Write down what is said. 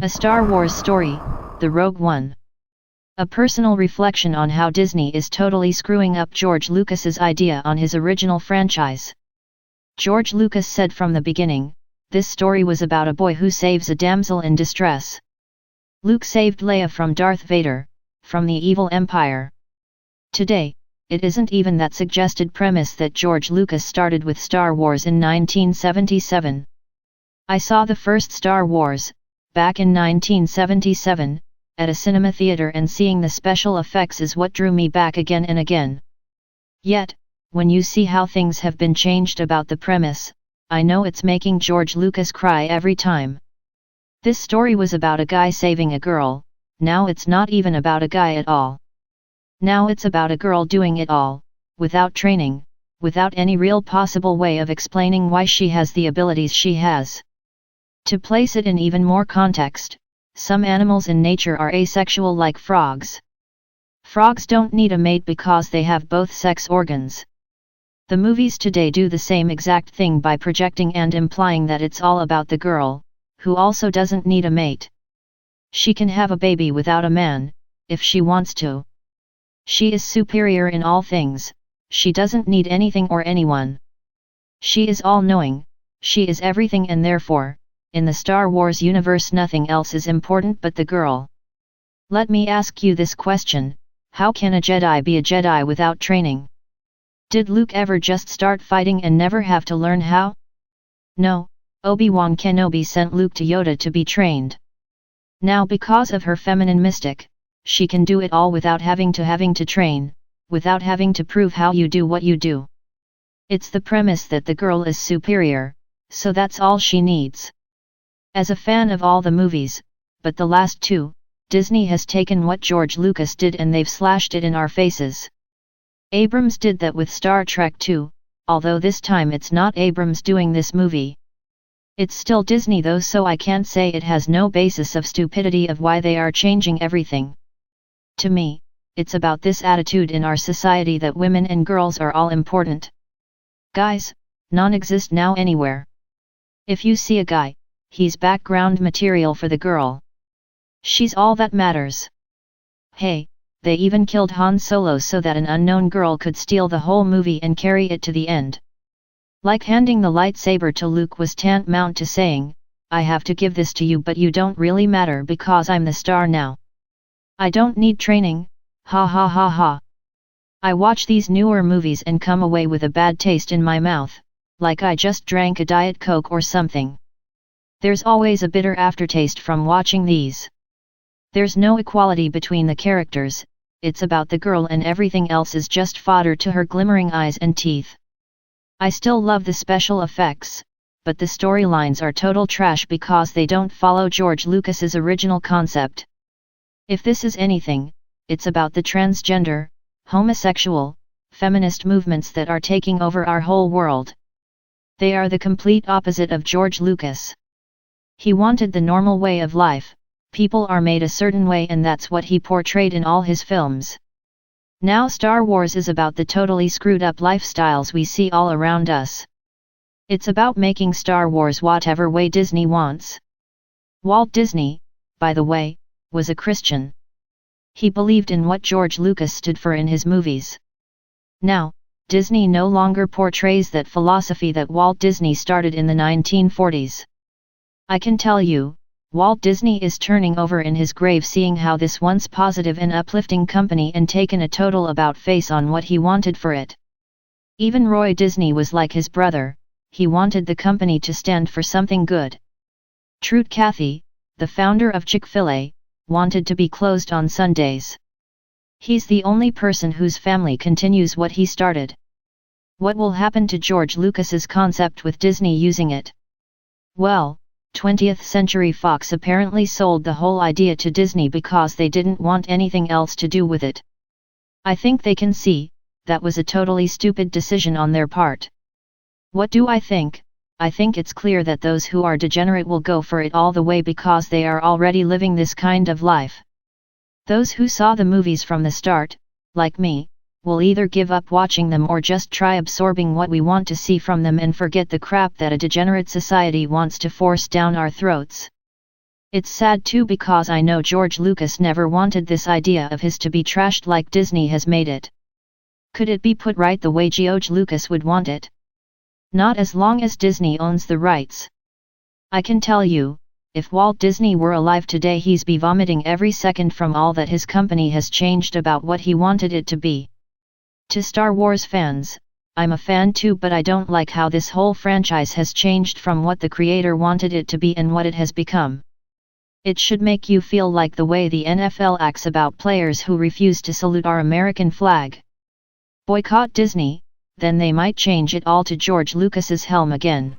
A Star Wars story, the Rogue One. A personal reflection on how Disney is totally screwing up George Lucas's idea on his original franchise. George Lucas said from the beginning, this story was about a boy who saves a damsel in distress. Luke saved Leia from Darth Vader, from the evil Empire. Today, it isn't even that suggested premise that George Lucas started with Star Wars in 1977. I saw the first Star Wars, back in 1977, at a cinema theater, and seeing the special effects is what drew me back again and again. Yet, when you see how things have been changed about the premise, I know it's making George Lucas cry every time. This story was about a guy saving a girl, now it's not even about a guy at all. Now it's about a girl doing it all, without training, without any real possible way of explaining why she has the abilities she has. To place it in even more context, some animals in nature are asexual, like frogs. Frogs don't need a mate because they have both sex organs. The movies today do the same exact thing by projecting and implying that it's all about the girl, who also doesn't need a mate. She can have a baby without a man, if she wants to. She is superior in all things, she doesn't need anything or anyone. She is all-knowing, she is everything, and therefore, in the Star Wars universe nothing else is important but the girl. Let me ask you this question, how can a Jedi be a Jedi without training? Did Luke ever just start fighting and never have to learn how? No, Obi-Wan Kenobi sent Luke to Yoda to be trained. Now because of her feminine mystic, she can do it all without having to train, without having to prove how you do what you do. It's the premise that the girl is superior, so that's all she needs. As a fan of all the movies, but the last two, Disney has taken what George Lucas did and they've slashed it in our faces. Abrams did that with Star Trek 2, although this time it's not Abrams doing this movie. It's still Disney though, so I can't say it has no basis of stupidity of why they are changing everything. To me, it's about this attitude in our society that women and girls are all important. Guys, non-exist now anywhere. If you see a guy, he's background material for the girl. She's all that matters. Hey, they even killed Han Solo so that an unknown girl could steal the whole movie and carry it to the end. Like handing the lightsaber to Luke was tantamount to saying, I have to give this to you but you don't really matter because I'm the star now. I don't need training, ha ha ha ha. I watch these newer movies and come away with a bad taste in my mouth, like I just drank a Diet Coke or something. There's always a bitter aftertaste from watching these. There's no equality between the characters, it's about the girl and everything else is just fodder to her glimmering eyes and teeth. I still love the special effects, but the storylines are total trash because they don't follow George Lucas's original concept. If this is anything, it's about the transgender, homosexual, feminist movements that are taking over our whole world. They are the complete opposite of George Lucas. He wanted the normal way of life, people are made a certain way and that's what he portrayed in all his films. Now Star Wars is about the totally screwed up lifestyles we see all around us. It's about making Star Wars whatever way Disney wants. Walt Disney, by the way, was a Christian. He believed in what George Lucas stood for in his movies. Now, Disney no longer portrays that philosophy that Walt Disney started in the 1940s. I can tell you, Walt Disney is turning over in his grave seeing how this once positive and uplifting company and taken a total about-face on what he wanted for it. Even Roy Disney was like his brother, he wanted the company to stand for something good. Truett Cathy, the founder of Chick-fil-A, wanted to be closed on Sundays. He's the only person whose family continues what he started. What will happen to George Lucas's concept with Disney using it? Well, 20th Century Fox apparently sold the whole idea to Disney because they didn't want anything else to do with it. I think they can see, that was a totally stupid decision on their part. What do I think? I think it's clear that those who are degenerate will go for it all the way because they are already living this kind of life. Those who saw the movies from the start, like me, will either give up watching them or just try absorbing what we want to see from them and forget the crap that a degenerate society wants to force down our throats. It's sad too because I know George Lucas never wanted this idea of his to be trashed like Disney has made it. Could it be put right the way George Lucas would want it? Not as long as Disney owns the rights. I can tell you, if Walt Disney were alive today he'd be vomiting every second from all that his company has changed about what he wanted it to be. To Star Wars fans, I'm a fan too, but I don't like how this whole franchise has changed from what the creator wanted it to be and what it has become. It should make you feel like the way the NFL acts about players who refuse to salute our American flag. Boycott Disney, then they might change it all to George Lucas's helm again.